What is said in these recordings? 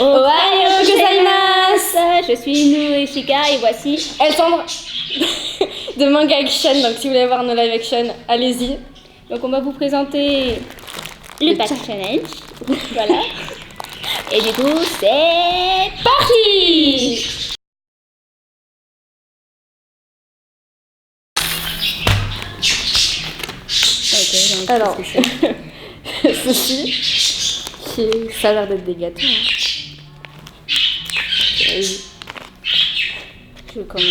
Ohayou gozaimasu. Je suis Inu Ishika et voici Alexandre de Manga Action. Donc si vous voulez voir nos live action, allez-y. Donc on va vous présenter le Pack Challenge. Voilà. Et du coup, c'est parti. Okay, alors, ceci, ça a l'air d'être des gâteaux. Je commence.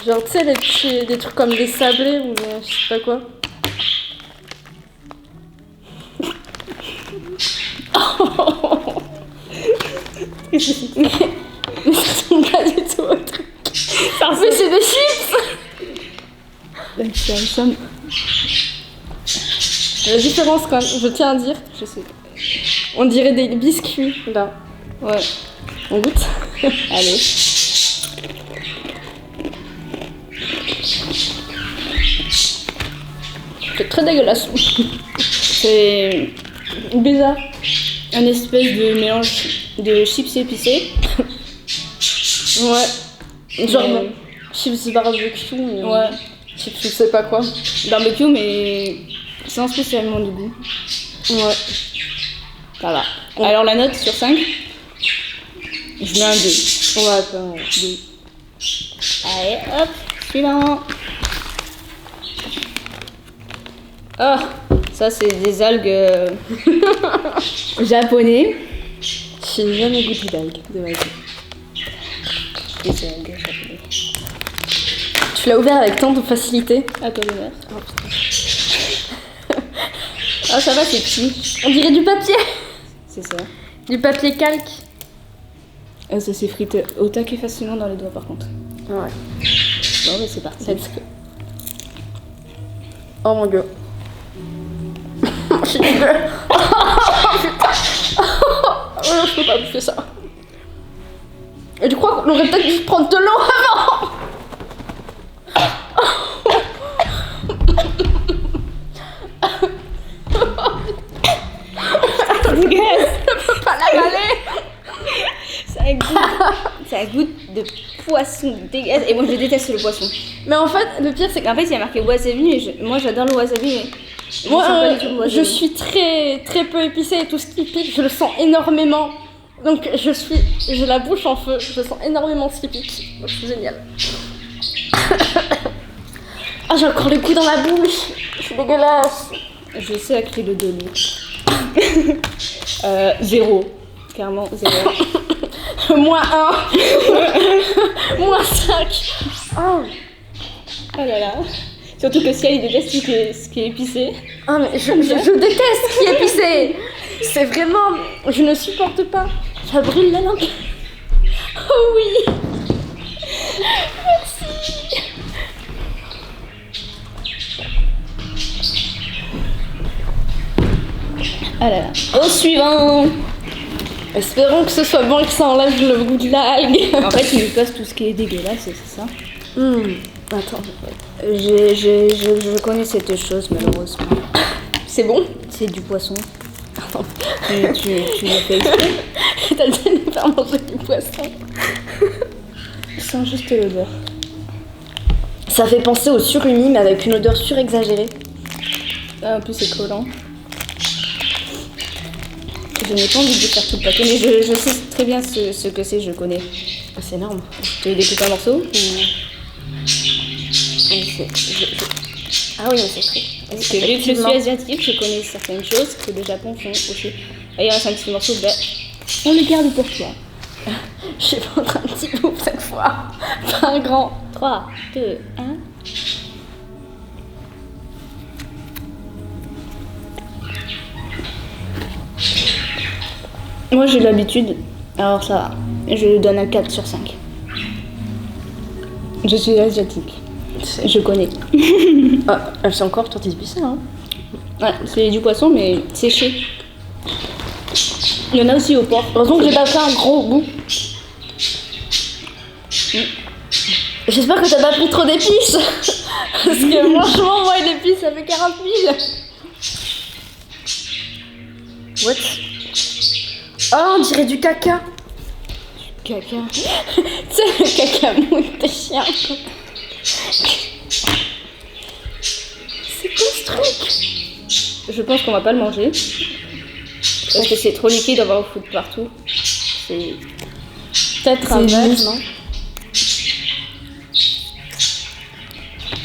Genre, tu sais, des trucs comme des sablés ou je sais pas quoi. Mais ça ressemble pas du tout au truc. Mais c'est des chips. Ça ressemble. La différence quand même, je tiens à dire, je sais. On dirait des biscuits là. Ouais. On goûte. Allez. C'est très dégueulasse. C'est bizarre. Un espèce de mélange de chips épicés. Ouais. Genre chips barbecue. Ouais. Chips je sais pas quoi. Barbecue mais sans spécialement de goût. Ouais. Ça va. Alors la note sur 5, je mets un 2. Ouais, pas 2. Allez, hop, suivant. Ah, ça c'est des algues japonais. J'ai jamais goûté d'algues de ma vie. Des algues japonais. Tu l'as ouvert avec tant de facilité. À toi l'honneur. Oh putain. Ah ça va, c'est petit. On dirait du papier. C'est ça. Du papier calque. Ah, ça s'effrite au taquet facilement dans les doigts par contre. Ouais. Bon bah c'est parti. Oh mon dieu. Je suis dégueu. Oh putain. Oh, je peux pas bouffer ça. Et tu crois qu'on aurait peut-être dû prendre de l'eau avant? Dégueulasse. Je peux pas l'avaler. Ça goûte de poisson dégueulasse. Et moi je déteste le poisson. Mais en fait, le pire c'est En fait il y a marqué wasabi, mais moi j'adore le wasabi. Mais moi, pas du tout le wasabi. je suis très peu épicée et tout ce qui pique, je le sens énormément. Donc j'ai la bouche en feu, je sens énormément ce qui pique. Donc c'est génial. Ah, j'ai encore le goût dans la bouche. Je suis dégueulasse. Je sais à qui le donner. 0. Clairement 0. Moins 1. Moins 5. Oh. Oh là là. Surtout que Ciel il déteste ce qui est épicé. Ah mais je déteste ce qui est épicé. C'est vraiment... Je ne supporte pas. Ça brûle la langue. Oh oui. Merci. Ah là là. Au suivant. Espérons que ce soit bon et que ça enlève le goût de l'algue. En fait il lui passe tout ce qui est dégueulasse, c'est ça. Attends. Je connais cette chose malheureusement. C'est bon? C'est du poisson. Attends. Tu l'as fait exprès. T'as dit de ne pas manger du poisson. Sans juste l'odeur. Ça fait penser au surimi mais avec une odeur surexagérée. Ah, en plus c'est collant. Je n'ai pas envie de faire tout le paquet, mais je sais très bien ce que c'est, je connais. Ah, c'est énorme. Tu veux découper un morceau ou... Ah oui, mais c'est très... Parce que vu que je suis asiatique, je connais certaines choses que le Japon font aussi. Ah, il reste un petit morceau, ben, on le garde pour toi. Je vais prendre un petit bout cette fois. Pas un grand. 3, 2, 1... Moi j'ai l'habitude, alors ça va. Je lui donne un 4 sur 5. Je suis asiatique. Je connais. Ah, c'est encore tortille épicée, hein. Ouais, c'est du poisson mais séché. Il y en a aussi au porc. Heureusement que j'ai pas fait un gros bout. J'espère que t'as pas pris trop d'épices. Parce que franchement, moi l'épice ça fait 40 000. What? Ah, on dirait du caca. Caca. Tu sais, le caca mou de chien. C'est quoi ce truc? Je pense qu'on va pas le manger. Parce que c'est trop liquide, on va en foutre partout. C'est Peut-être un verre, juste. non?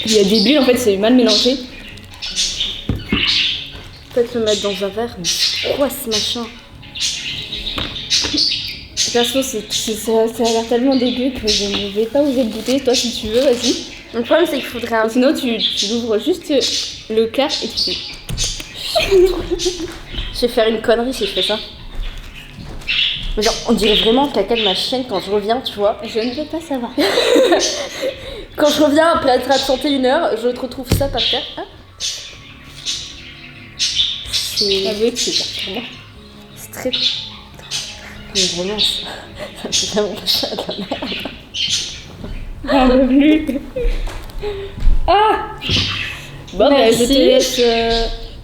Il y a des bulles, en fait, c'est mal mélangé. Peut-être le mettre dans un verre. Mais c'est quoi ce machin? Perso, ça a l'air tellement dégueu que je ne vais pas oser le goûter. Toi, si tu veux, vas-y. Le problème, c'est qu'il faudrait un. Sinon, tu l'ouvres juste le quart et tu fais. Je vais faire une connerie si je fais ça. Mais genre, on dirait vraiment le caca de ma chienne quand je reviens, tu vois. Je ne veux pas savoir. Quand je reviens après être absentée 1 heure, je te retrouve ça par terre. Ah. C'est Avouez que c'est perturbant. c'est très. Mais vraiment, ça me fait vraiment penser à de la merde. J'en veux plus. Ah bon, bah, je te Merci. laisse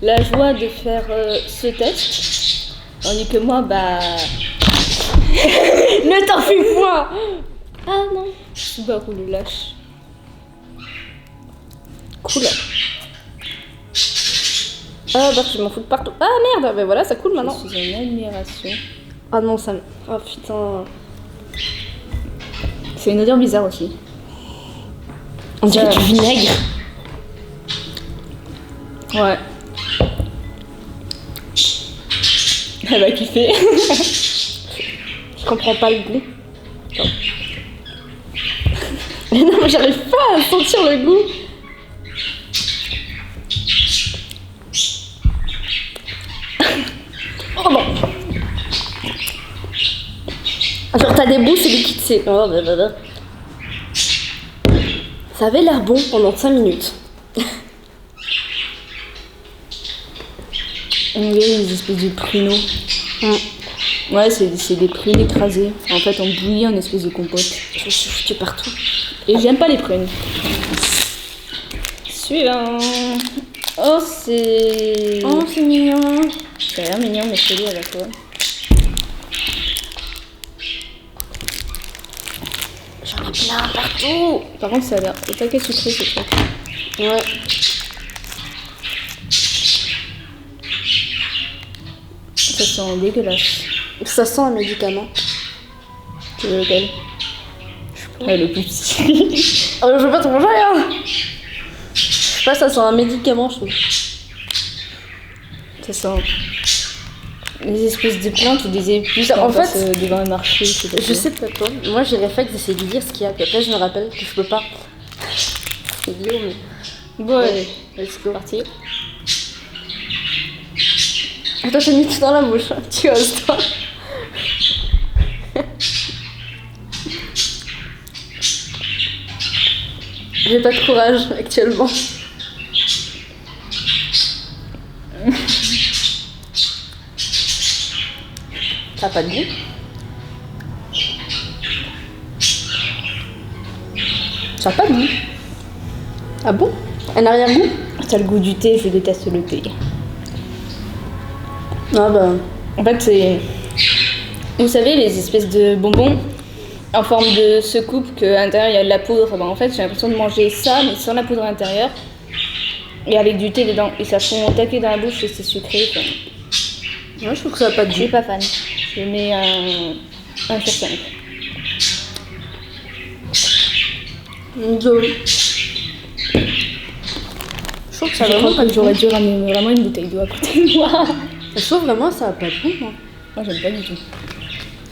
la joie de faire ce test. Tandis que moi, bah. Ne t'en fais point. Ah non. Bah, roule lâche. Cool. Ah bah, je m'en fous de partout. Ah merde, mais voilà, ça coule maintenant. Je suis en admiration. Ah non, ça me. Oh putain. C'est une odeur bizarre aussi. On dirait du vinaigre. Ouais. Elle va kiffer. Je comprends pas le goût. Attends. Mais non, mais j'arrive pas à sentir le goût. Oh non. Genre t'as des bouts, c'est liquide, c'est... Oh, blablabla. Ça avait l'air bon pendant 5 minutes. On dirait des espèces de pruneaux. Ouais, c'est des prunes écrasées. En fait, on bouillit en espèce de compote. Je me suis foutue partout. Et j'aime pas les prunes. Suivant. Oh, c'est. Oh, c'est mignon. Ça a l'air mignon, mais chelou à la fois. J'en ai plein partout. Par contre, ça a l'air au taquet sucré, ce truc. Ouais. Ça sent dégueulasse. Ça sent un médicament. Tu veux lequel? Ouais, le plus petit. Oh, je veux pas te manger, hein. Je sais pas, ça sent un médicament, je trouve. Ça sent des espèces de plantes ou des épices En en fait, fait devant un marché. Je sais pas toi. Moi, j'ai réflexe d'essayer de lire ce qu'il y a. Puis après, je me rappelle que je peux pas. C'est idiot, mais. Bon, allez, let's go. c'est parti. Attends, j'ai mis tout dans la bouche. Tu oses, toi. J'ai pas de courage actuellement. Ça a pas de goût. Ça a pas de goût. Ah bon? Un arrière-goût? T'as le goût du thé, je déteste le thé. Ah bah. En fait, c'est. Vous savez, les espèces de bonbons en forme de secoupe qu'à l'intérieur il y a de la poudre. Ben, en fait, j'ai l'impression de manger ça, mais sans la poudre à l'intérieur. Et avec du thé dedans. Et ça fond taquer dans la bouche et c'est sucré. Enfin, Ouais, je trouve que ça a pas de je suis goût. pas fan. Je mets un sur 5. Désolé. Je trouve que ça a Je vraiment crois pas que de j'aurais goût. dû ramener vraiment une bouteille d'eau à côté de moi. Je trouve vraiment ça a pas de goût, moi. Moi, j'aime pas du tout.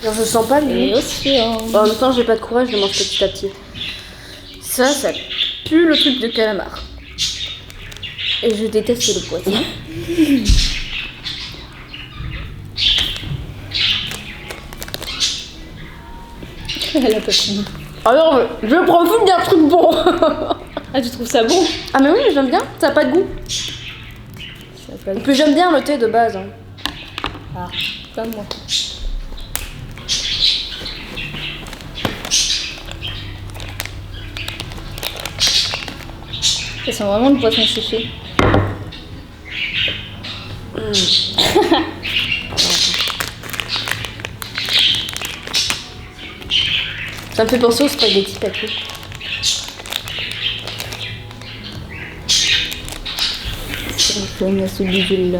Genre, je sens pas le Et goût. au suivant. En même temps, j'ai pas de courage, je le mange petit à petit. Ça pue le truc de calamar. Et je déteste le poisson. Elle a pas fini. Alors, je profite d'un truc bon. Ah, tu trouves ça bon? Ah, mais oui, j'aime bien, ça a pas de goût. Ça a pas Et puis, j'aime bien le thé de base. Hein. Ah, pas moi. Ça sent vraiment le poisson séché. Ça me fait penser aux spaghettis papou. Comme la soupe du Jules là.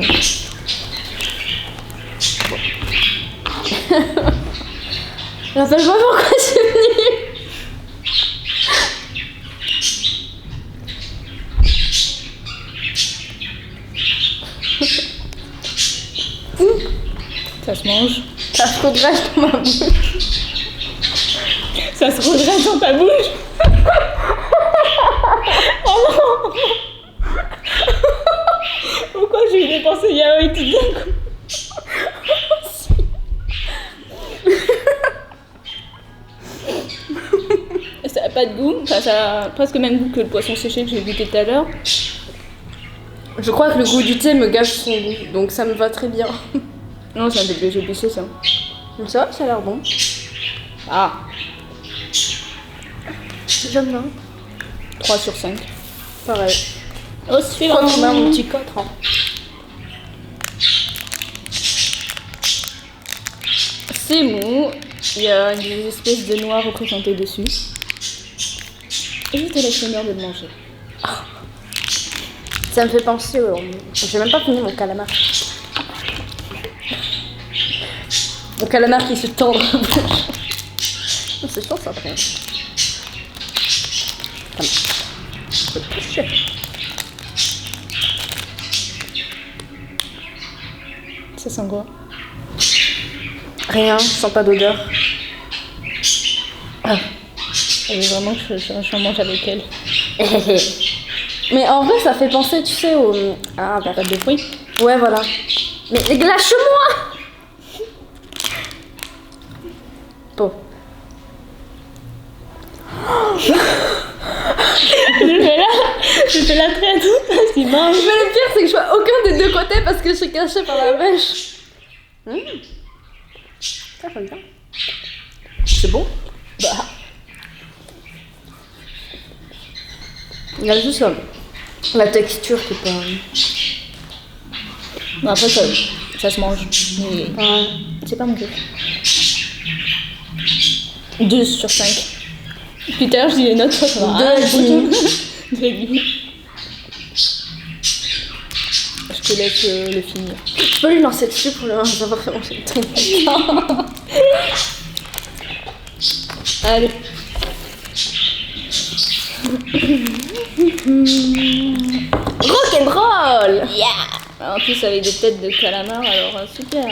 Rappelle-moi pourquoi c'est venu. Ça se mange. Ça se redresse dans ma bouche. Ça se redresse dans ta bouche. Oh non. Pourquoi j'ai eu des pensées yaoi tout d'un coup? Ça n'a pas de goût, enfin, ça a presque le même goût que le poisson séché que j'ai goûté tout à l'heure. Je crois que le goût du thé me gâche son goût, donc ça me va très bien. Non, c'est un peu plus épicé ça. Donc ça a l'air bon. Ah, J'aime bien. 3 sur 5. Pareil. Oh, Je suivant. crois qu'on a mon petit 4. Hein. C'est mou, il y a des espèces de noix représentées dessus. Et je te laisse l'honneur de le manger. Ça me fait penser au... J'ai même pas fini mon calamar. Mon calamar qui se tord. C'est sûr ça après. Ça sent quoi? Rien, je sens pas d'odeur. Ah. Et vraiment, je mange avec elle. Mais en vrai, ça fait penser, tu sais, au... Ah, bah, Pâte de fruits. ouais, voilà. Mais lâche-moi. Bon. Je fais la traite parce qu'il mange. Mais le pire, c'est que je vois aucun des deux côtés parce que je suis cachée par la mèche. Ça, j'aime bien. C'est bon? Bah, Il y a juste la texture qui est pas... non, après, ça se mange. Mais Ouais. c'est pas mon truc. 2 sur 5. Plus tard, je dis les notes, ça va. 2,5. 2,5. Je te laisse le finir. Je peux lui lancer dessus pour le savoir comment j'ai le truc. Allez. Rock'n'roll. Yeah. En plus, avec des têtes de calamar, alors super.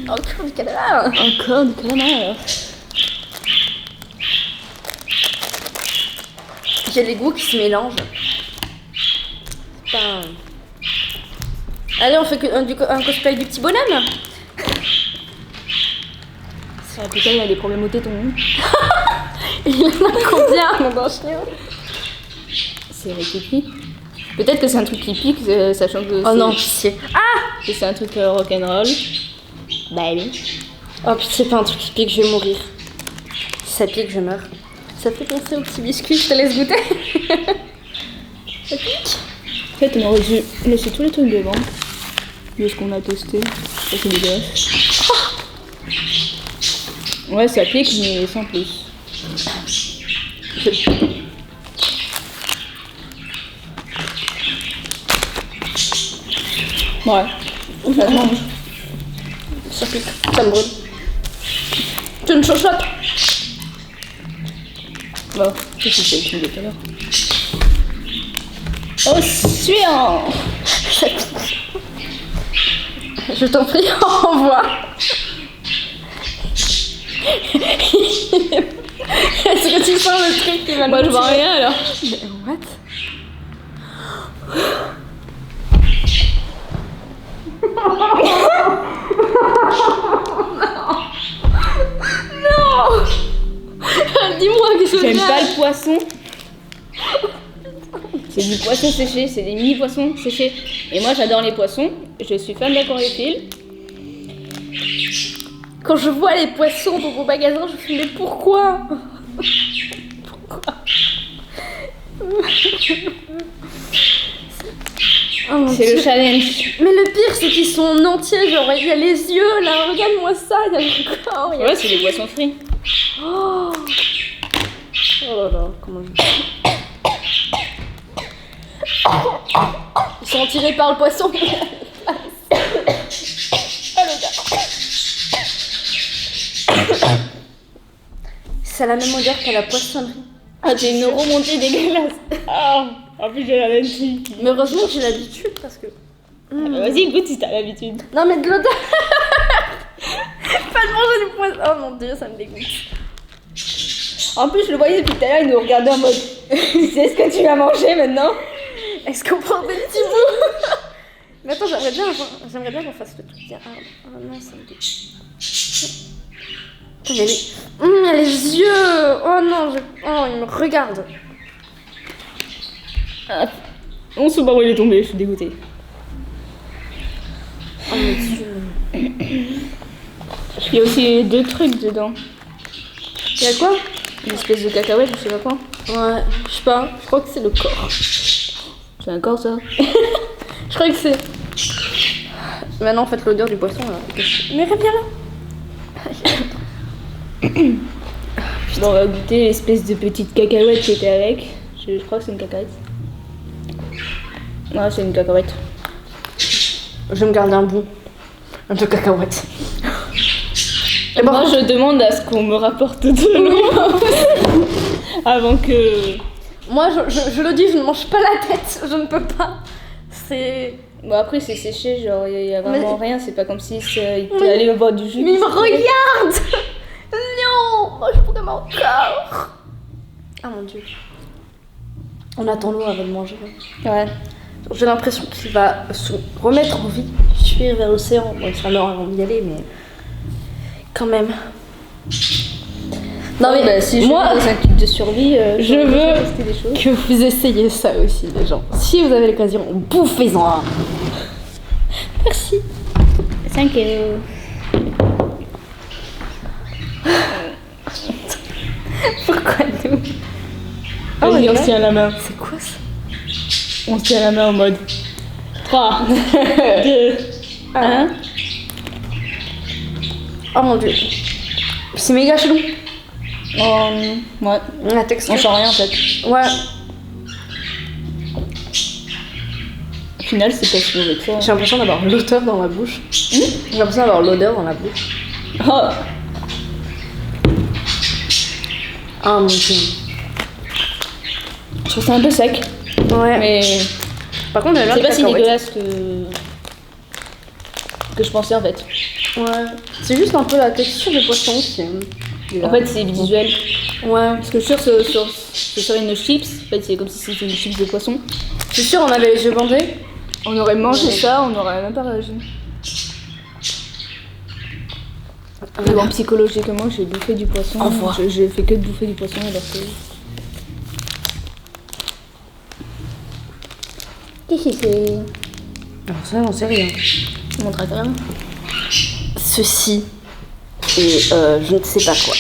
Encore du calamar. Encore du calamar. J'ai les goûts qui se mélangent. Putain. Allez, on fait un cosplay du petit bonhomme. Ça, putain, il y a des problèmes au téton. Il y en a combien, mon bon chien? C'est pipi. Peut-être que c'est un truc qui pique, sachant que Oh non, pitié. Ah! que c'est un truc rock'n'roll. Bah oui. Oh putain, c'est pas un truc qui pique, je vais mourir. Si ça pique, je meurs. Ça fait penser au petit biscuit, je te laisse goûter. Ça pique? En fait, on aurait dû laisser tous les trucs devant. De ce qu'on a testé. Ça, c'est dégueulasse. Ouais, ça pique, mais sans plus. Ouais. Ça se mange. Ça pique, ça me brûle. Tu une chochotte? Bon, qu'est-ce que c'est tout à l'heure? Oh, suivant! Ça pique. Je t'en prie, au revoir. Est-ce que tu sens le truc qui va Moi, je vois rien alors. Mais what? Non. Dis-moi que je J'aime viens. pas le poisson. C'est du poisson séché, c'est des mini-poissons séchés. Et moi, j'adore les poissons. Je suis fan d'aquariophile. Quand je vois les poissons dans mon magasin, je me dis mais pourquoi? Pourquoi? Oh mon C'est le Dieu. challenge. Mais le pire, c'est qu'ils sont en entier. Genre, il y a les yeux là. Regarde-moi ça. Il y a le corps. il y a- Ouais, c'est des poissons frits. Oh. Oh là là, comment ils sont tirés par le poisson. C'est la même odeur qu'à la poissonnerie. Ah, j'ai une remontée dégueulasse. Ah, en plus j'ai la lentille. Mais heureusement que j'ai l'habitude parce que... Vas-y, goûte si t'as l'habitude. Non mais de l'odeur. Pas de manger du poisson. Oh mon dieu, ça me dégoûte. En plus, je le voyais depuis tout à l'heure, il nous regardait en mode tu sais ce que tu vas manger maintenant? Est-ce qu'on prend des petits bouts? Mais attends, j'aimerais bien qu'on fasse le truc. Ah non, ça me dégoûte. Il y a les yeux. Oh non, oh, il me regarde. Ah, on se bat où il est tombé, je suis dégoûtée. Oh mon dieu. Il y a aussi 2 trucs dedans. Il y a quoi? Une espèce de cacahuète, je sais pas quoi. Ouais, je sais pas, je crois que c'est le corps. C'est un corps ça? Je crois que c'est... Maintenant, en fait, l'odeur du poisson, là. Mais reviens là. Bon, on va goûter l'espèce de petite cacahuète qui était avec. Je crois que c'est une cacahuète. Non, c'est une cacahuète. Je vais me garder un bout de cacahuète. Et moi, je demande à ce qu'on me rapporte de l'eau avant que... Moi, je le dis, je ne mange pas la tête, je ne peux pas. C'est... Bon, après, c'est séché, genre, il y a vraiment rien. C'est pas comme si il était allé boire du jus. Mais il me regarde. Non, moi, je pourrais encore. Ah mon dieu. On attend l'eau avant de manger. Ouais. J'ai l'impression qu'il va se remettre en vie, fuir vers l'océan. Bon, il sera mort avant d'y aller, mais quand même. Non mais bah, si moi, je veux des inquiétudes de survie, je veux tester des choses. que vous essayiez ça aussi, les gens. Si vous avez l'occasion, bouffez-en un. Merci. 5 euros. Pourquoi nous? Oh, on se tient la main. C'est quoi ça? On se tient la main en mode 3, 2, 1. Oh mon dieu. C'est méga chelou. Ouais. La texture. On sent rien en fait. Ouais. Au final, c'est pas si mauvais que ça. J'ai l'impression d'avoir l'odeur dans ma bouche. J'ai l'impression d'avoir l'odeur dans la bouche. Oh. Ah mon dieu. Je trouve ça un peu sec. Ouais. Mais Par contre, c'est pas si dégueulasse que je pensais en fait. Ouais. C'est juste un peu la texture du poisson qui est... En fait, c'est visuel. Ouais. Parce que je suis sûre que c'est sur une chips. En fait, c'est comme si c'était une chips de poisson. C'est sûr, on avait les yeux bandés. On aurait mangé ça, on n'aurait même pas réagi. Mais bon, psychologiquement, j'ai bouffé du poisson. Au revoir. J'ai fait que de bouffer du poisson alors que... Qu'est-ce que c'est? Alors ça, j'en sais rien. Je montre à ta main. Ceci est je ne sais pas quoi.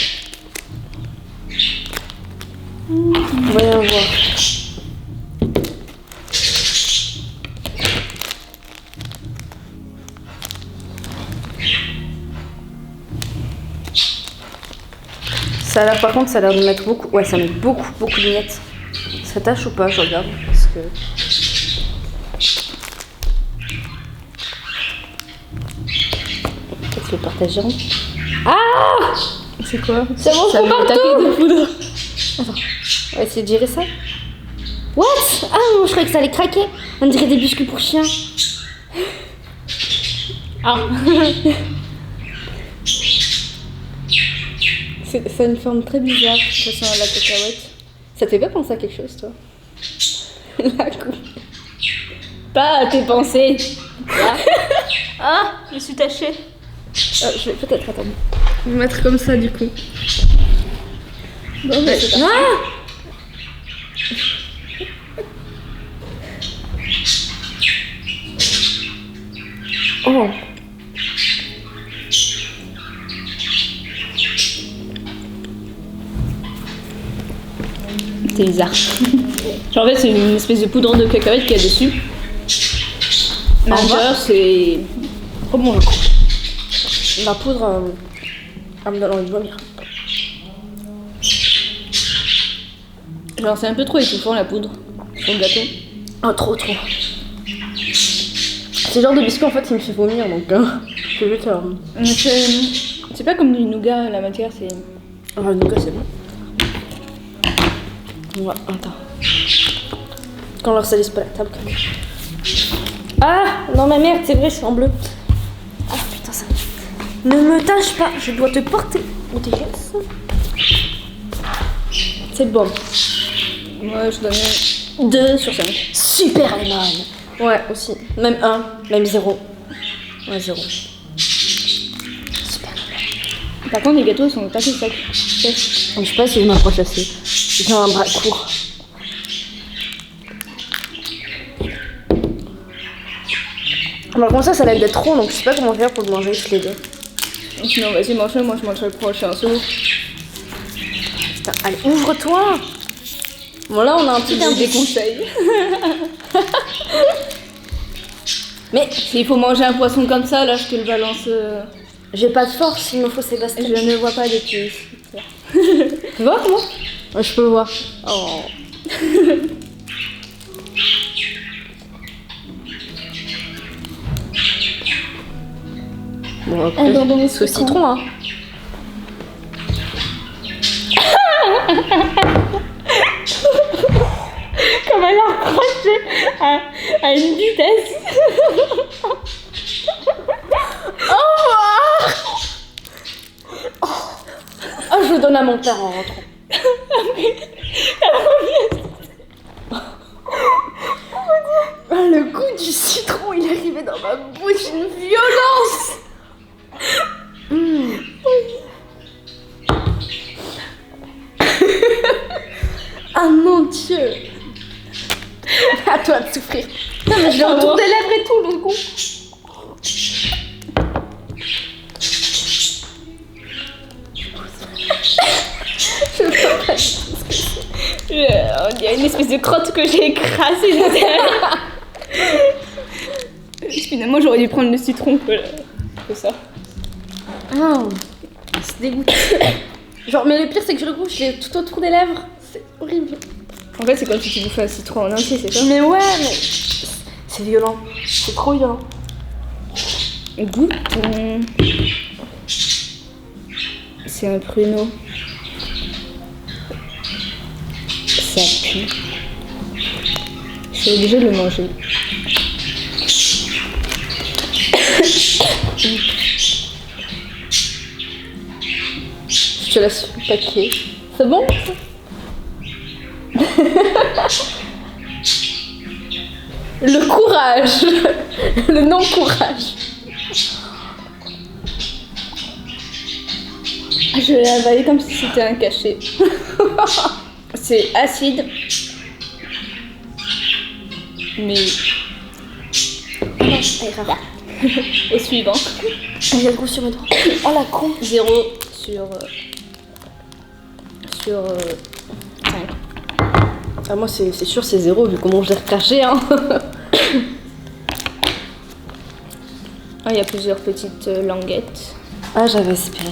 Voyons voir. Ça a l'air, par contre, ça a l'air de mettre beaucoup. Ouais, ça met beaucoup de miettes. Ça tâche ou pas? Je regarde parce que. Peut-être le partager. Ah! C'est quoi? Ça mange Ça trop me taper partout! de poudre. Attends, on va essayer de gérer ça. What? Ah non, je croyais que ça allait craquer. On dirait des biscuits pour chiens. Ah. Ça a une forme très bizarre. Ça sent la cacahuète. Ça te fait pas penser à quelque chose, toi? La coupe. Pas à tes pensées. Ah. Ah, je me suis tachée. Je vais peut-être attendre. Je vais mettre comme ça du coup. Bon, bah, c'est parti. Oh. C'est bizarre. Genre, en fait, c'est une espèce de poudre de cacahuète qu'il y a dessus. À l'intérieur, c'est. Oh bon, je crois. La poudre, elle me donne envie de vomir. Genre c'est un peu trop étouffant la poudre sur le gâteau. Ah, trop. C'est le genre de biscuit en fait qui me fait vomir donc je vais faire. C'est pas comme du nougat, la matière c'est... Ah, le nougat c'est bon. Ouais, attends. Quand on leur salisse pas la table quand même. Ah non ma merde, c'est vrai, c'est en bleu. Ah putain ça. Ne me tâche pas, je dois te porter. Dégueulasse. C'est bon. Moi je donne 2 sur 5. Super Lemon. Ouais, aussi. Même 1, même 0. Ouais, 0. Super. Par contre les gâteaux ils sont pas si secs. Je sais pas si je m'approche assez. J'ai un bras court. Alors comme ça l'aide d'être trop, donc je sais pas comment faire pour le manger tous les deux. Sinon vas-y mange-le, moi je mangerai le prochain saut. Putain, allez, ouvre-toi. Bon là on a un petit Des conseils. Mais s'il faut manger un poisson comme ça, là je te le balance. j'ai pas de force, il me faut Sébastien. Je ne vois pas depuis. Tu vois comment? Ouais, je peux le voir. Oh. Bon après, c'est au citron hein. Comme elle a accroché à une vitesse. Oh, je le donne à mon père en rentrant. Ah, le goût du citron, il est arrivé dans ma bouche, une violence. Ah mon Dieu. À toi de souffrir. Non mais j'ai autour des lèvres et tout, le goût. On dirait une espèce de crotte que j'ai écrasée. Finalement j'aurais dû prendre le citron que ça. Ah, c'est dégoûtant. Genre, mais le pire c'est que je le goût, je l'ai tout autour des lèvres. C'est horrible. En fait c'est comme si tu bouffais un citron en entier, c'est ça? Mais ouais, mais c'est violent. C'est trop violent. Goûte. C'est un pruneau. Ça pue. Je suis obligée de le manger. Je te laisse paquer. C'est bon? Le courage. Le non-courage. Je vais l'avaler comme si c'était un cachet. C'est acide. Mais Non, au suivant. j'ai le goût sur mes doigts. Oh la con. 0 sur 5. Ah, moi c'est sûr c'est 0 vu comment je l'ai recraché hein. Ah, il y a plusieurs petites languettes. Ah j'avais espéré.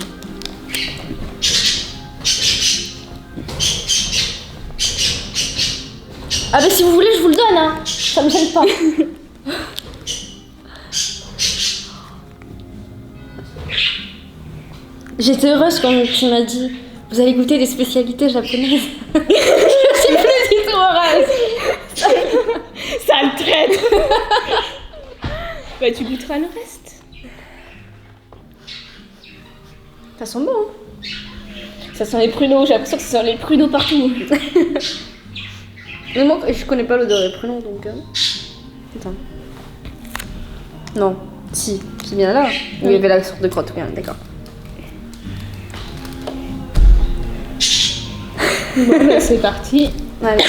Ah bah si vous voulez je vous le donne hein. Ça me gêne pas. J'étais heureuse quand tu m'as dit vous allez goûter les spécialités japonaises. Je suis plus du tout heureuse. Ça le traite. Bah tu goûteras le reste. Ça sent bon hein. Ça sent les pruneaux, j'ai l'impression que ça sent les pruneaux partout. Mais moi je connais pas l'odeur des pruneaux donc... Attends. Non, si, c'est bien là. Il y avait la sorte de crotte, oui, d'accord. Bon bah c'est parti. Allez.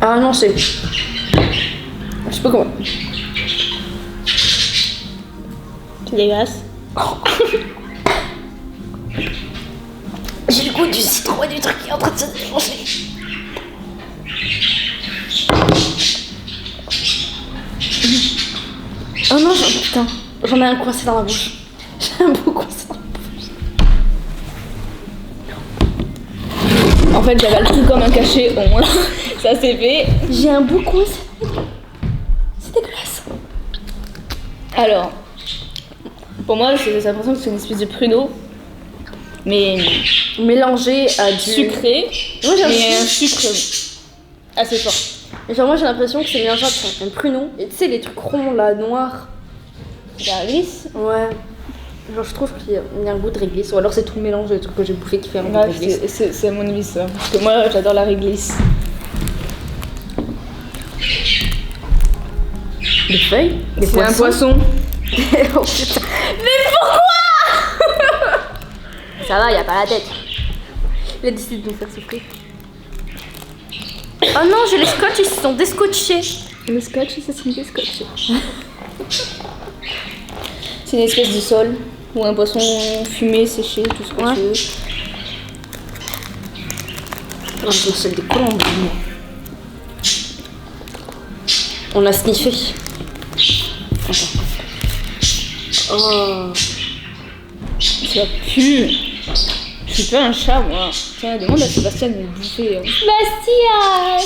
Ah non, c'est... Je sais pas comment. C'est dégueulasse. J'ai le goût du citron et du truc qui est en train de se défoncer. Oh non, putain. J'en ai un coincé dans la bouche. J'ai un bout coincé dans la bouche. En fait, j'avale tout comme un cachet. Bon, ça c'est fait. J'ai un bout coincé. C'est dégueulasse. Alors, pour moi, j'ai l'impression que c'est une espèce de pruneau. Mais Mélangé à du sucré. Moi, Mais un sucre assez fort. Et genre, moi j'ai l'impression que c'est mélangé avec un pruneau. Et tu sais, les trucs ronds là, noirs. C'est la réglisse. Ouais. Genre, je trouve qu'il y a un goût de réglisse. Ou alors c'est tout le mélange de trucs que j'ai bouffé qui fait un goût de Ouais, réglisse. c'est à mon avis ça. Parce que moi, j'adore la réglisse. Des feuilles. Des C'est un poisson. Oh putain. Mais pourquoi? Ça va, y a pas la tête. Il a décidé de nous faire souffrir. Oh non, j'ai les scotch, ils se sont descotchés. Le scotch, ça c'est une scotch. C'est une espèce de sole ou un poisson fumé, séché, tout ce que tu veux. Oh, c'est des colombes. On a sniffé. Attends. Oh. Ça pue. Je suis pas un chat, moi. Tiens, demande à Sébastien de me bouffer. Bastien.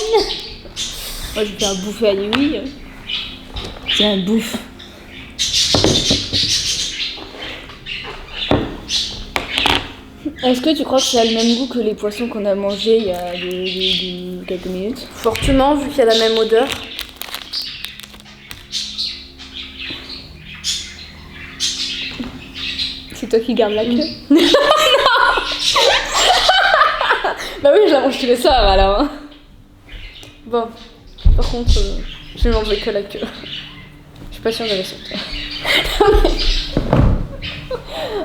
Moi, je vais faire bouffer à Louis. Tiens, bouffe. Est-ce que tu crois que ça a le même goût que les poissons qu'on a mangés il y a quelques minutes? Fortement, vu qu'il y a la même odeur. C'est toi qui gardes la queue? Bah oui, je la mange tous les soirs alors. Hein. Bon, par contre, je vais manger que la queue. Je suis pas sûre d'aller sortir.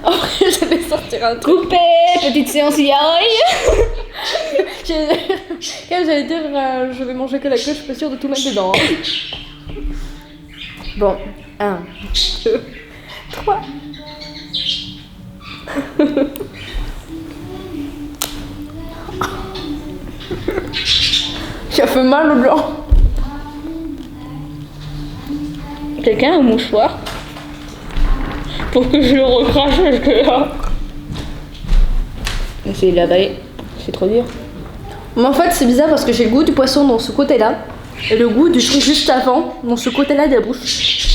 Après, j'allais sortir un truc. Coupé, petite séance yaoi. Quand j'allais dire je vais manger que la queue, je suis pas sûre de tout mettre dedans. Hein. Bon, 1, 2, 3. Ça fait mal au blanc. Quelqu'un a un mouchoir pour que je le recrache parce que là. Essayez de l'avaler, c'est trop dur. Mais en fait, c'est bizarre parce que j'ai le goût du poisson dans ce côté-là et le goût du truc juste avant dans ce côté-là de la bouche.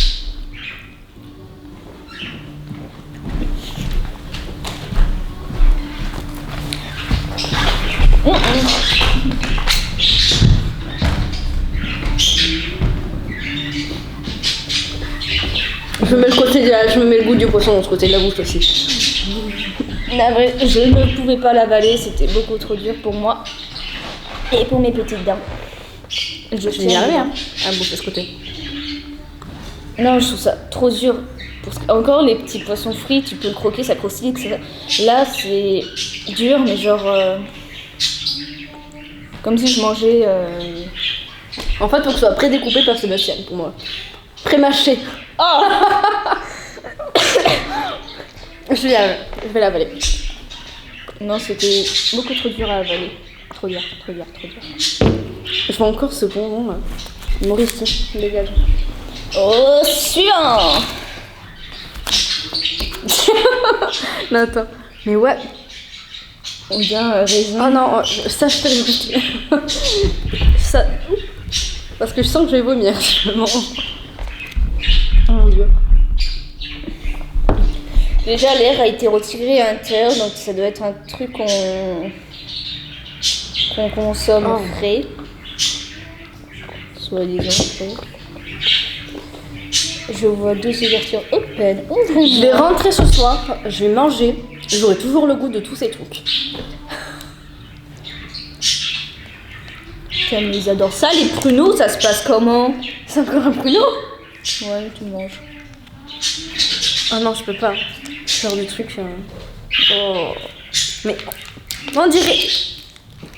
Je me mets le goût du poisson dans ce côté de la bouche aussi. Navré, je ne pouvais pas l'avaler, c'était beaucoup trop dur pour moi et pour mes petites dents. Je suis arrivée à bouffer ce côté. Non, je trouve ça trop dur. Encore les petits poissons frits, tu peux le croquer, ça croustille, etc. Là, c'est dur, mais genre. Comme si je mangeais. En fait, faut que ce soit pré-découpé par Sébastien pour moi. Pré-mâché. Oh. Je vais l'avaler. Non, c'était beaucoup trop dur à avaler. Trop dur. Je vois encore ce bonbon là. Maurice, dégage. Oh, suivant. Non, attends. Mais ouais. On dirait raisin. Oh non, ça je te le dis. Ça. Parce que je sens que je vais vomir. Oh mon dieu. Déjà, l'air a été retiré à l'intérieur, donc ça doit être un truc qu'on consomme frais. Soi-disant frais. Je vois 2 ouvertures open. Je vais rentrer ce soir, je vais manger, j'aurai toujours le goût de tous ces trucs. Tiens, mais ils adorent ça, les pruneaux, ça se passe comment? C'est encore un pruneau? Ouais, tu le manges. Ah non, je peux pas. Faire du truc. Oh. Mais on dirait.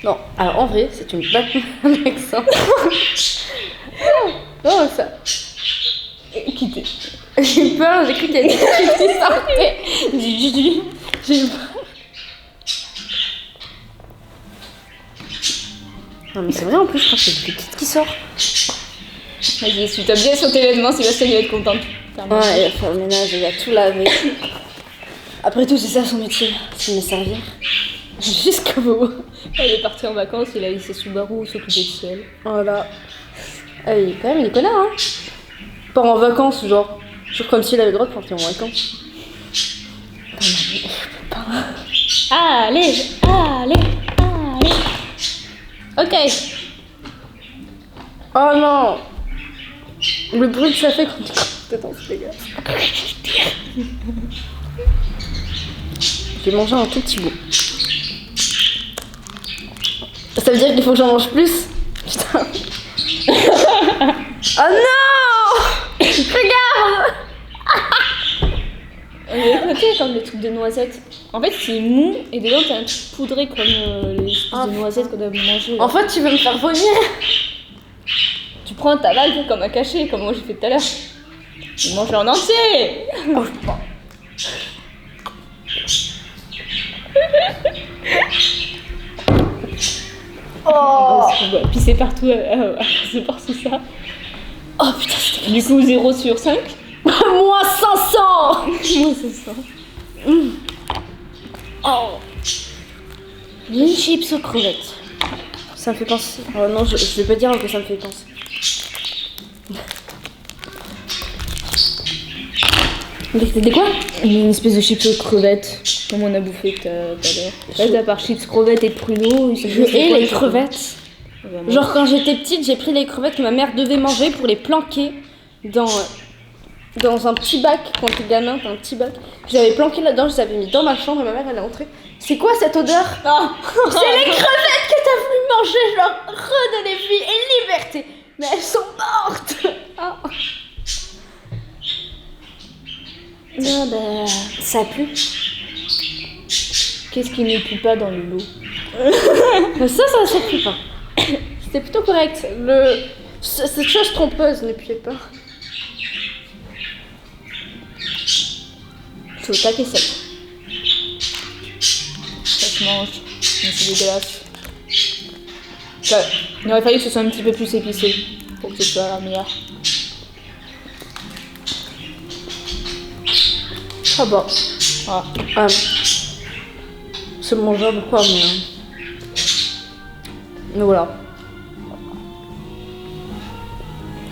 Non, alors en vrai, c'est une batte avec ça. Non, ça. Quitter. J'ai peur, j'ai cru qu'il y avait des trucs qui sortaient. J'ai eu peur. Non, mais c'est vrai en plus, je crois que c'est des petites qui sortent. Vas-y, si t'as bien sur tes vêtements, Sébastien il va être content. Ouais, il va faire le ménage, il va tout laver. Après tout, c'est ça son métier, c'est me servir. Jusqu'au bout. Elle est partie en vacances, il a laissé Subaru s'occuper de ciel. Voilà. Ah, quand même, il est connard, hein. Part en vacances, genre. Genre comme s'il avait le droit de partir en vacances. Allez. Ok. Oh non. Le bruit que ça fait quand tu t'es dans ce dégât. J'ai mangé un tout petit bout. Ça veut dire qu'il faut que j'en mange plus? Putain. Oh non. Regarde. On est éclaté comme les trucs de noisettes. En fait, c'est mou et dedans t'as un truc poudré comme les espèces de noisettes qu'on a mangé. En fait, tu veux me faire vomir? Tu prends ta valve comme un cachet, comme moi j'ai fait tout à l'heure. Tu manges en entier. Oh, je pas. Oh. On va pisser partout à par tout ça. Oh putain, c'était Du coup, 0 sur 5. moins 500. Moi, c'est ça. Oh. Une chips aux crevettes. Ça me fait penser. Oh non, je vais pas dire que ça me fait penser. Mais c'était quoi? Une espèce de chips aux crevettes, comme on a bouffé tout à l'heure. En fait, à part chips, crevettes et pruneaux, Je hais les crevettes. Vraiment. Genre quand j'étais petite, j'ai pris les crevettes que ma mère devait manger pour les planquer dans un petit bac. Quand t'es gamin, t'as un petit bac. Je l'avais planqué là-dedans, je les avais mis dans ma chambre et ma mère elle est entrée. C'est quoi cette odeur? C'est les crevettes que t'as voulu manger, je leur redonner vie et liberté. Mais elles sont mortes. Oh. Non, bah, ça pue. Qu'est-ce qui ne pue pas dans le lot? Ça pue pas. C'était plutôt correct. Cette chose trompeuse ne puait pas. C'est au taquet sec. Ça se mange, mais c'est dégueulasse. Il aurait fallu que ce soit un petit peu plus épicé pour que ce soit meilleur. Ah bah. Ah. C'est mangeable quoi, mais voilà.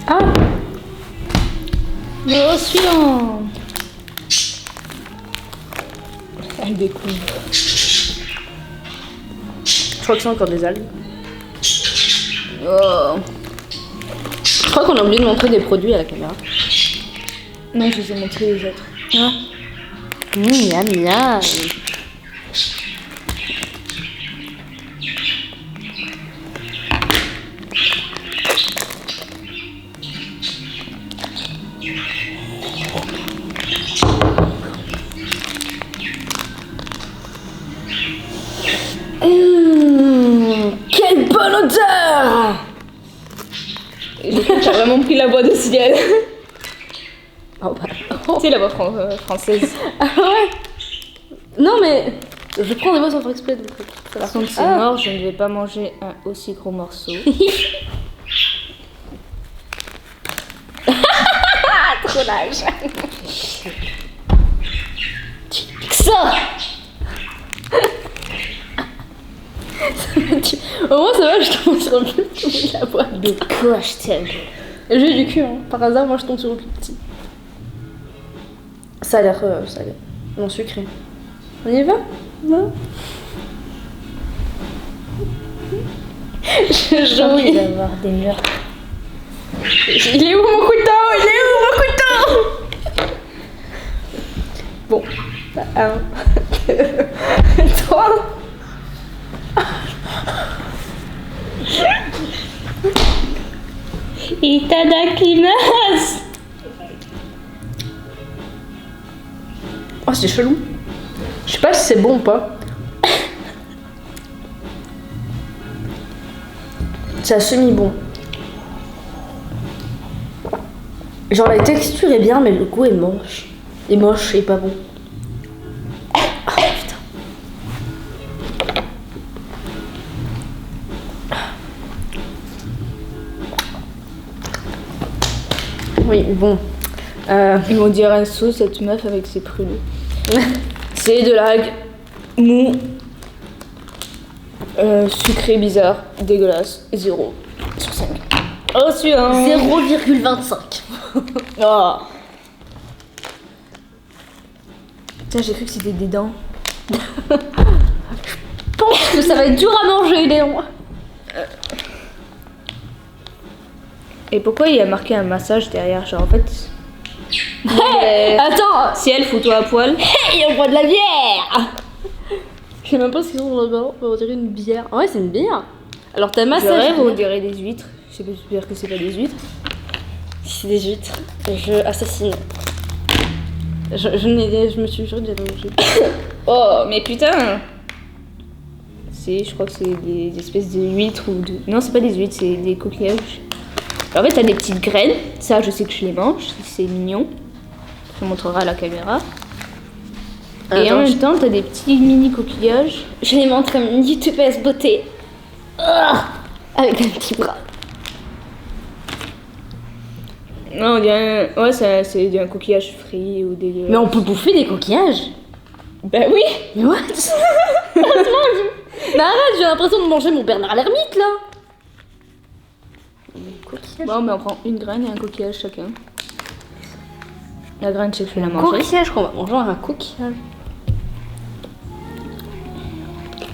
Ah. Le suivant. Elle découvre. Je crois que c'est encore des algues. Oh. Je crois qu'on a oublié de montrer des produits à la caméra. Non, je vous ai montré les autres. Ah. Miam miam. Quelle bonne odeur! J'ai vraiment pris la voix de ciel. Oh bah. Tu sais, la voix française. Ah ouais? Non mais je prends des mots sans faire exprès donc ça va. Par contre, c'est mort, je ne vais pas manger un aussi gros morceau. Trop l'âge. Ça. Au moins ça va, je tombe sur le plus petit de la boîte. De quoi je t'aime? J'ai du cul, hein. Par hasard, moi je tombe sur le plus petit. Ça a l'air non sucré. On y va? Non? J'ai envie d'avoir des murs. Il est où mon couteau? Il est où mon couteau? Bon, 1, 2, 3. Itadakimasu. Oh, c'est chelou. Je sais pas si c'est bon ou pas. C'est semi-bon. Genre la texture est bien, mais le goût est moche. Et moche et pas bon. Ah putain. Oui, bon. Ils vont dire un saut, cette meuf avec ses prunus. C'est de l'algue mou, sucré, bizarre, dégueulasse, 0 sur 5. Oh, celui-là 0,25. Oh. Putain, j'ai cru que c'était des dents. Je pense que ça va être dur à manger, Léon. Et pourquoi il y a marqué un massage derrière? Genre en fait... Attends. Ciel, fous-toi à poil. Hey, on boit de la bière. Je sais même pas ce qu'ils ont là-bas. On dirait une bière. Ah ouais, c'est une bière. Alors t'as Je massage. rêve, on dirait des huîtres. J'espère que c'est pas des huîtres. C'est des huîtres. Je assassine. Je me suis juré que j'allais manger. Oh, mais putain! Je crois que c'est des espèces de huîtres ou de... Non, c'est pas des huîtres, c'est des coquillages. En fait, t'as des petites graines. Ça, je sais que je les mange. C'est mignon. Je montrerai à la caméra. Et en même temps, t'as des petits mini coquillages. Je les montre comme une youtubeuse beauté. Avec un petit bras. Non, on dirait ouais, c'est un coquillage frit ou des... Mais on peut bouffer des coquillages. Bah oui. Mais what? Mais arrête, j'ai l'impression de manger mon Bernard l'ermite là. Bon, mais on prend une graine et un coquillage chacun. La graine, je sais que je vais la manger. Coquillage qu'on va manger, un coquillage.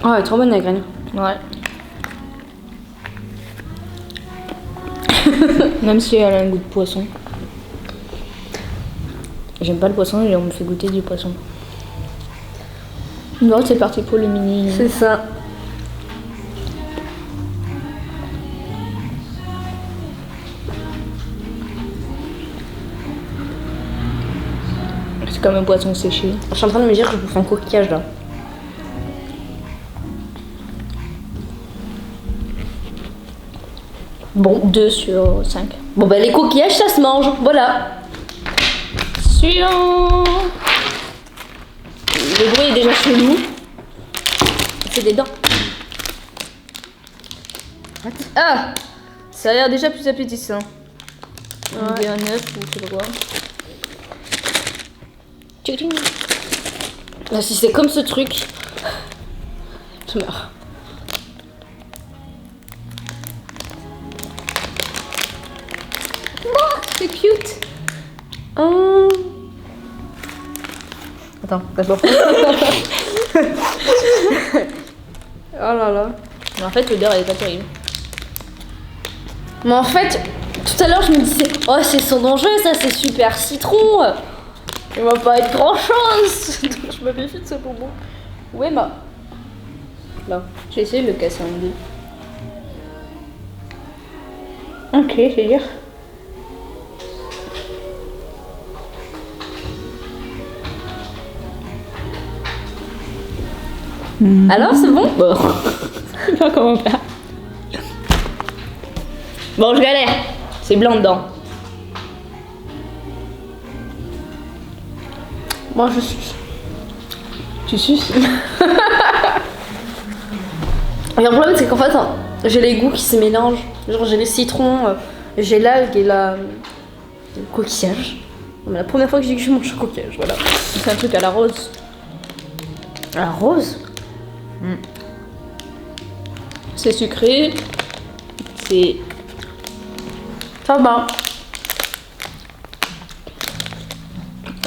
Oh, elle est trop bonne la graine. Ouais. Même si elle a un goût de poisson. J'aime pas le poisson et on me fait goûter du poisson. Bon, c'est parti pour le mini. C'est ça. C'est comme un poisson séché. Je suis en train de me dire que je bouffe un coquillage là. Bon, 2 sur 5. Bon bah les coquillages ça se mange, voilà. Suivant. Le bruit est déjà chelou. C'est des dents. Ah, ça a l'air déjà plus appétissant. On dit un œuf ou je sais pas quoi. Là, si c'est comme ce truc, je meurs. C'est cute. Oh. Attends, d'abord. Oh là là. Mais en fait, l'odeur elle est pas terrible. Mais en fait, tout à l'heure je me disais, oh c'est son enjeu, ça c'est super citron. Il va pas être grand chose. Donc je me méfie de ce bonbon. Où est ma... Là. Je vais essayer de le casser en deux. Ok, je vais dire. Alors c'est bon? Bon. Je sais pas comment faire. Bon, je galère. C'est blanc dedans. Moi je suce. Tu suces? Et le problème c'est qu'en fait, hein, j'ai les goûts qui se mélangent. Genre j'ai le citron, j'ai l'algue et le coquillage. C'est la première fois que je dis que je mange un coquillage, voilà. C'est un truc à la rose. La rose? C'est sucré. C'est... Ça va.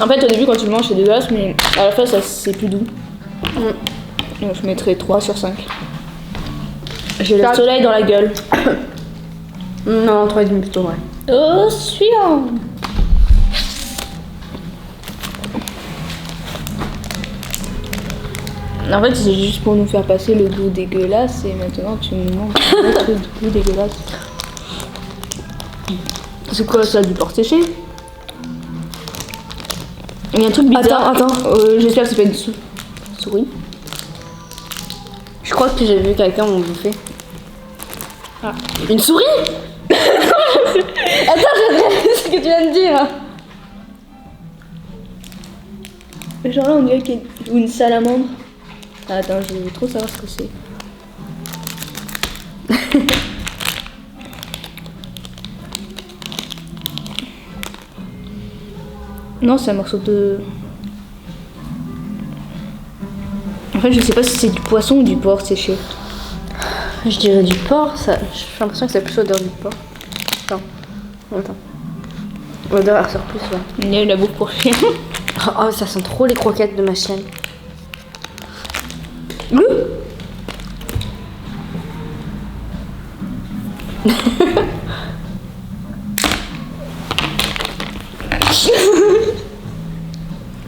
En fait, au début, quand tu le manges, c'est dégueulasse, mais à la fin, ça c'est plus doux. Donc, je mettrais 3 sur 5. J'ai le soleil dans la gueule. Non, 3,5 plutôt, ouais. Oh, suivant. En fait, c'est juste pour nous faire passer le goût dégueulasse et maintenant tu nous montres le goût dégueulasse. C'est quoi ça, du porc séché? Il y a un truc bizarre. Attends. J'espère que c'est pas une souris. Je crois que j'ai vu quelqu'un m'en bouffer. Ah. Une souris? Attends, j'ai regardé ce que tu viens de dire. Genre là, on dirait qu'il y a une salamandre. Ah, attends, je veux trop savoir ce que c'est. Non, c'est un morceau de... En fait, je sais pas si c'est du poisson ou du porc séché. Je dirais du porc, ça. J'ai l'impression que c'est plus odeur du porc. Attends. L'odeur elle ressort plus, ouais. Il y a eu la bouffe pour chien. Oh, ça sent trop les croquettes de ma chienne.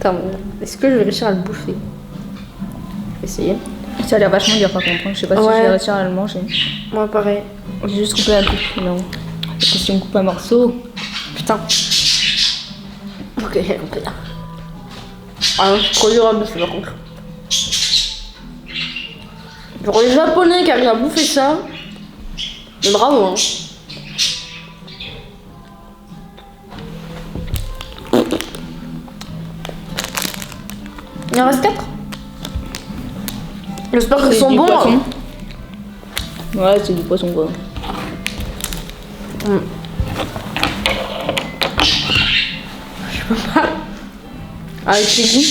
Attends, est-ce que je vais réussir à le bouffer? Je vais essayer. Ça a l'air vachement dur par contre, je sais pas si je vais réussir à le manger. Moi, pareil. J'ai juste coupé un peu, non. Parce que si on coupe un morceau... Putain. Ok, j'ai compris. Ah non, c'est trop dur à bouffer par contre. Genre les japonais qui arrivent à bouffer ça. Mais bravo hein. Il en reste 4. J'espère qu'ils sont bons. Poisson. Ouais, c'est du poisson quoi. Je peux pas. Avec les goûts.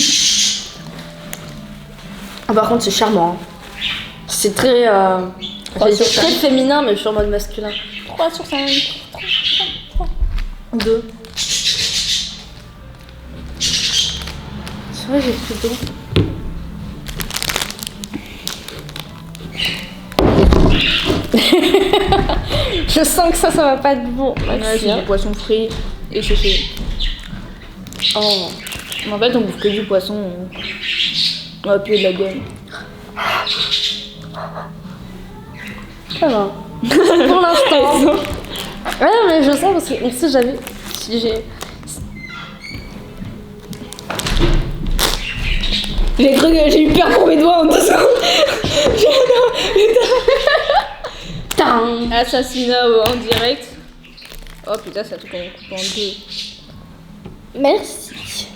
Ah, par contre, c'est charmant. Hein. C'est très. C'est très féminin, mais je suis en mode masculin. 3 sur 5. 2. C'est vrai, j'ai plus d'eau. Je sens que ça va pas être bon. Ouais, c'est du poisson frit et séché. Oh. En fait, on bouffe que du poisson. On va puer de la gueule. Ça va. Pour l'instant. Ouais, mais je sens parce que on sait jamais si j'ai. J'ai cru que j'ai eu peur pour mes doigts en 2 secondes. Assassinat en direct. Oh putain, ça tout qu'on coupe en 2. Merci.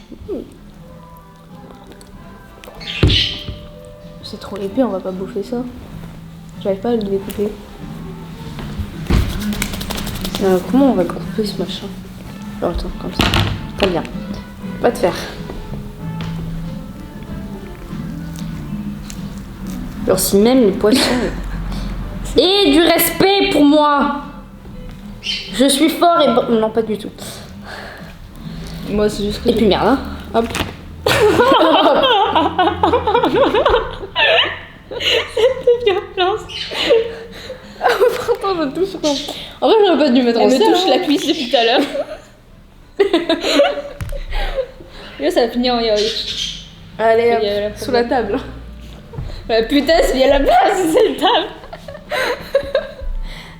C'est trop épais, on va pas bouffer ça. J'arrive pas à le découper. Comment on va couper ce machin? Oh, attends, comme ça. Très bien. Pas de fer. Alors si même les poissons... Et du respect pour moi. Je suis fort et... Non, pas du tout. Moi, c'est juste que... Et puis merde, hein. Hop. Cette violence. Pourtant, je touche quand... En vrai, j'aurais pas dû mettre en Elle me scène, touche hein. la cuisse depuis tout à l'heure. Là, ça va finir en yaoi. Allez, Il y a la sous la table. Putain, il y a la place, c'est le table.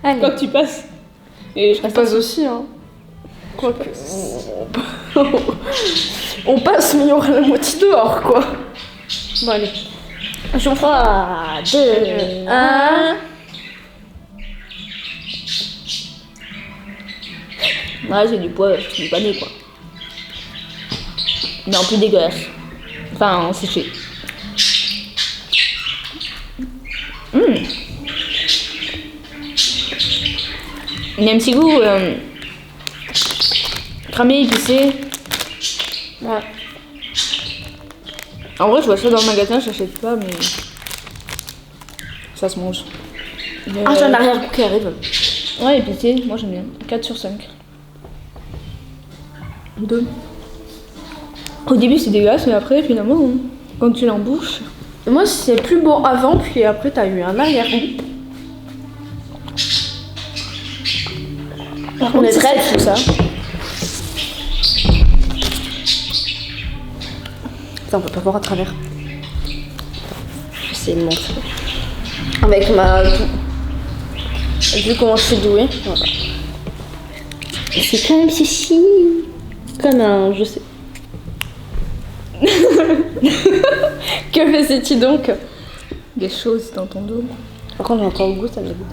Allez. Quand tu passes. Et je On passe aussi, hein. Quoique... On passe, mais il y aura la moitié dehors, quoi. Bon, allez. J'en ferai 2, 1. Ouais, c'est du poids, c'est pas né quoi. Mais en plus dégueulasse. Enfin, en séché. Il y a un petit goût cramé, épicé. Ouais. En vrai, je vois ça dans le magasin, je l'achète pas, mais ça se mange. Ah, j'ai un arrière-goût qui arrive. Ouais, épicé, moi j'aime bien. 4 sur 5. 2. Au début, c'est dégueulasse, mais après, finalement, quand tu l'embouches. Moi, c'est plus bon avant, puis après, t'as eu un arrière-goût. Par On contre, est c'est très tout ça. Putain, on peut pas voir à travers. C'est immense. Avec ma... Vu comment je suis douée. Voilà. C'est quand même ceci. Comme un... Je sais. Que faisait-il donc? Des choses dans ton dos. Par contre, j'entends le goût, ça me dégoûte.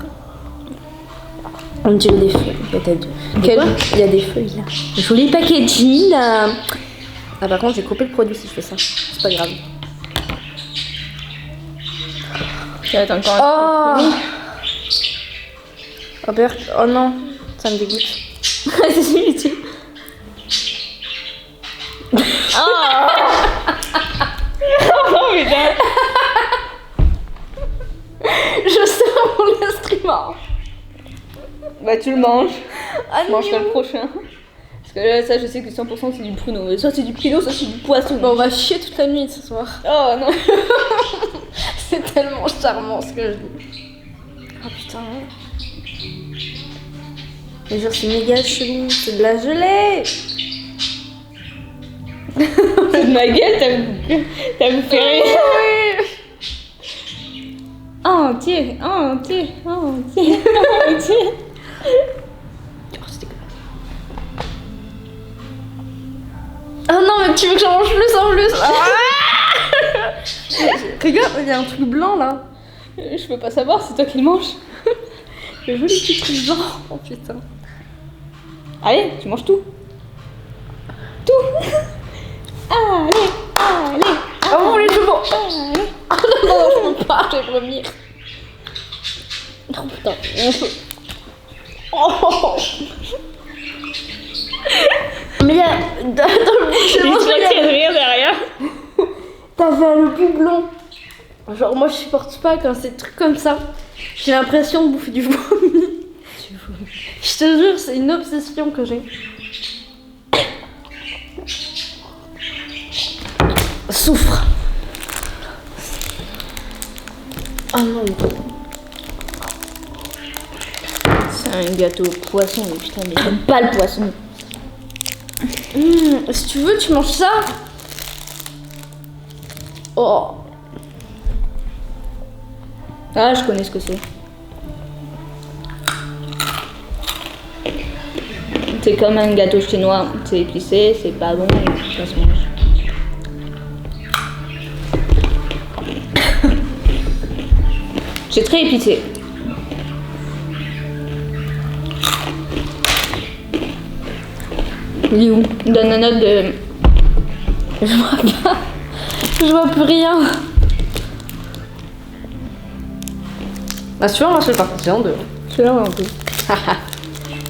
On dirait des feuilles. Il y a des feuilles là. Joli packaging là. Ah, par contre, j'ai coupé le produit si je fais ça. C'est pas grave. Ça va être encore un Oh Oh, Bert. Oh non, ça me dégoûte. Bah tu le manges. Ah, Je mangerai le prochain. Parce que là, ça, je sais que 100% c'est du pruneau. Soit c'est du pruneau, soit c'est du poisson. Bon, on va chier toute la nuit ce soir. Oh non. C'est tellement charmant ce que je dis. Oh putain. Mais genre, c'est méga chelou. C'est de la gelée. C'est de ma gueule, t'as vous fait rire. Entier. Oh, c'est dégueulasse. Ah non, mais tu veux que j'en mange plus en plus? Regarde, il y a un truc blanc là. Je peux pas savoir, c'est toi qui le manges. Le joli petit truc blanc. Oh putain. Allez, tu manges tout. Tout. Allez. Oh, les chevaux. Allez. Ah non, je peux pas, je vais vomir. Oh putain. Oh. Mais il y a dans le bouchon, de rire derrière. t'avais le plus blanc. Genre moi je supporte pas quand c'est des trucs comme ça. J'ai l'impression de bouffer du vomi. Je te jure, c'est une obsession que j'ai. Souffre. Oh non. C'est un gâteau poisson, mais putain, mais j'aime pas le poisson. Si tu veux, tu manges ça. Oh. Ah, je connais ce que c'est. C'est comme un gâteau chinois. C'est épicé, c'est pas bon, et ça se mange. C'est très épicé. Il est où? Donne la note de... Je vois pas. Je vois plus rien. Ah, tu vois, moi je vais partir en deux. Celui-là, ouais, un peu.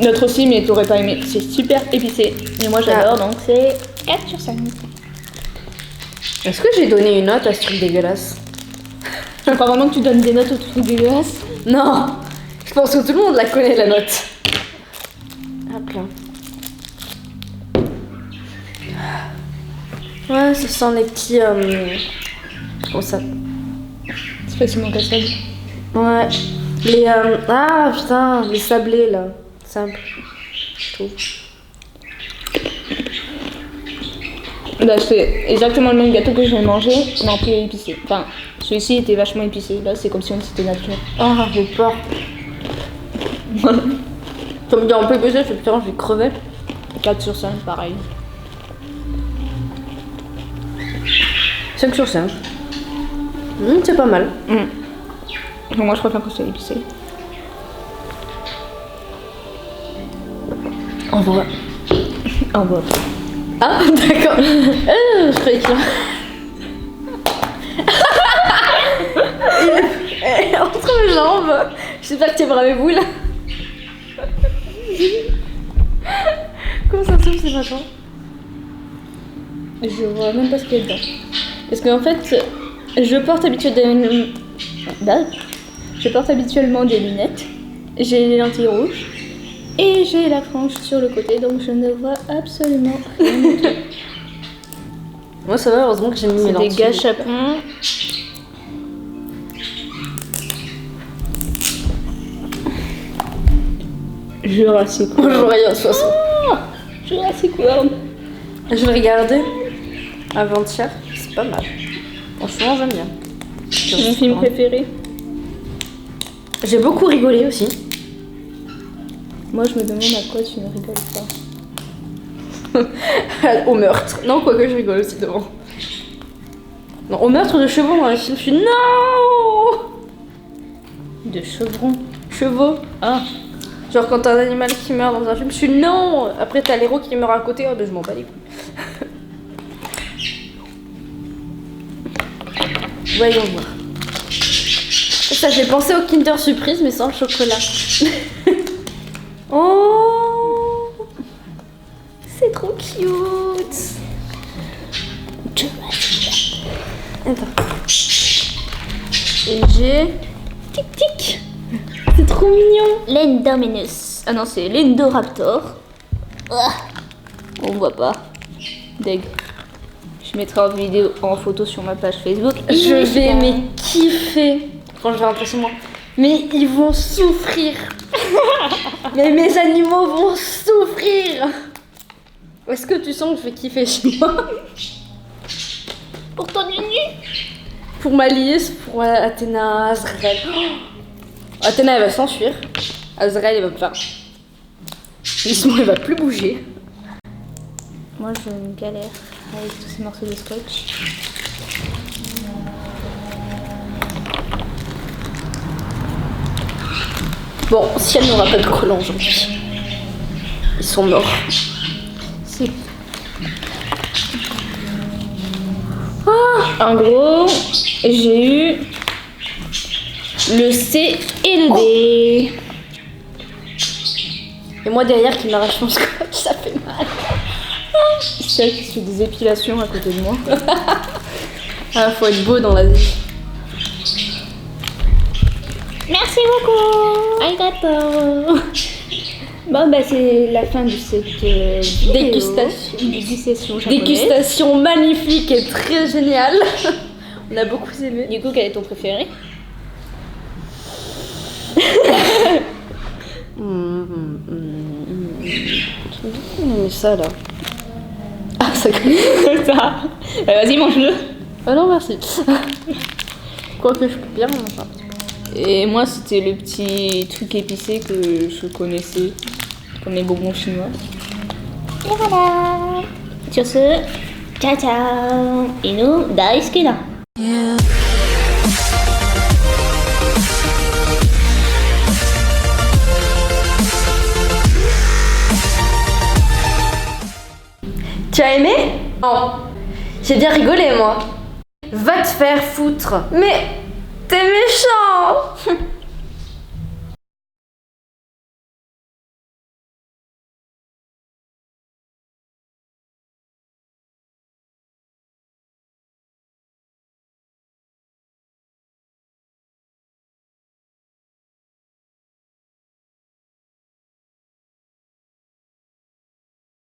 Notre aussi, mais t'aurais pas aimé. C'est super épicé. Mais moi, j'adore, donc c'est 4 sur 5. Est-ce que j'ai donné une note à ce truc dégueulasse? Je crois vraiment que tu donnes des notes aux trucs dégueulasses. Non. Je pense que tout le monde la connaît, la note. Hop là. Ouais, ça sent les petits... Comment ça? C'est facilement cassable. Ouais. Les... Ah, putain, les sablés, là. Sable. Je trouve. Là, c'est exactement le même gâteau que je viens de manger, mais en plus épicé. Enfin, celui-ci était vachement épicé. Là, c'est comme si c'était naturel. Ah, j'ai peur. Comme dit en PPC, je fais putain, je vais crever. 4 sur 5, pareil. 5 sur 5. C'est pas mal. Donc moi, je préfère que c'est épicé. En vrai. En bas. Ah, d'accord. Je croyais que... Il est entre mes jambes. J'espère que tu aimeras mes boules. Comment ça s'ouvre ces machins? Je vois même pas ce qu'il y a dedans. Parce qu'en fait, je porte habituellement des lunettes. J'ai les lentilles rouges. Et j'ai la frange sur le côté, donc je ne vois absolument rien du tout. Moi ça va, heureusement que j'ai mis mes C'est lentilles. des gâchapons. Jurassic World. J'aurais rien de toute façon. Jurassic World. Je vais regarder avant-hier, c'est pas mal. Franchement, j'aime bien. C'est mon film préféré. J'ai beaucoup rigolé aussi. Moi, je me demande à quoi tu ne rigoles pas. Au meurtre. Non, quoique je rigole aussi devant. Non, au meurtre de chevaux dans les films, je suis non. De chevrons. Chevaux. Ah. Genre quand t'as un animal qui meurt dans un film, je suis non. Après t'as l'héros qui meurt à côté, oh ben je m'en bats les couilles. Voyons voir. Ça j'ai pensé au Kinder Surprise mais sans le chocolat. Oh, c'est trop cute. Attends. Et j'ai tic tic. C'est trop mignon. L'Endominus. Ah non, c'est l'Indoraptor. Ah, on voit pas. Deg. Je mettrai en photo sur ma page Facebook. Je vais mais kiffer quand je vais rentrer chez moi. Mais ils vont souffrir. Mais mes animaux vont souffrir. Est-ce que tu sens que je vais kiffer chez moi? Pour ton nuni. Pour ma Lys, pour Athéna, Azrael. Oh, Athéna, elle va s'enfuir. Azrael, il va pas. Lysmon, il va plus bouger. Moi, je galère avec tous ces morceaux de scotch. Bon, si elle n'aura pas de collants aujourd'hui. Ils sont morts. C'est... En gros, j'ai eu le C et le D. Et moi derrière qui m'arrache mon scotch, ça fait mal. C'est elle qui fait des épilations à côté de moi. Ah, faut être beau dans la vie. Merci beaucoup. Arigato. Bon, bah c'est la fin de cette dégustation japonaise. Dégustation magnifique et très géniale. On a beaucoup aimé. Du coup, quel est ton préféré? Ça là. Ah, ça. Ça. Vas-y, mange-le. Ah non, merci. Quoique je peux bien en faire un petit peu. Et moi, c'était le petit truc épicé que je connaissais, comme les bonbons chinois. Et voilà. Sur ce, ciao ciao. Inu daisuki da. Tu as aimé? Non. J'ai bien rigolé, moi. Va te faire foutre. Mais t'es méchant.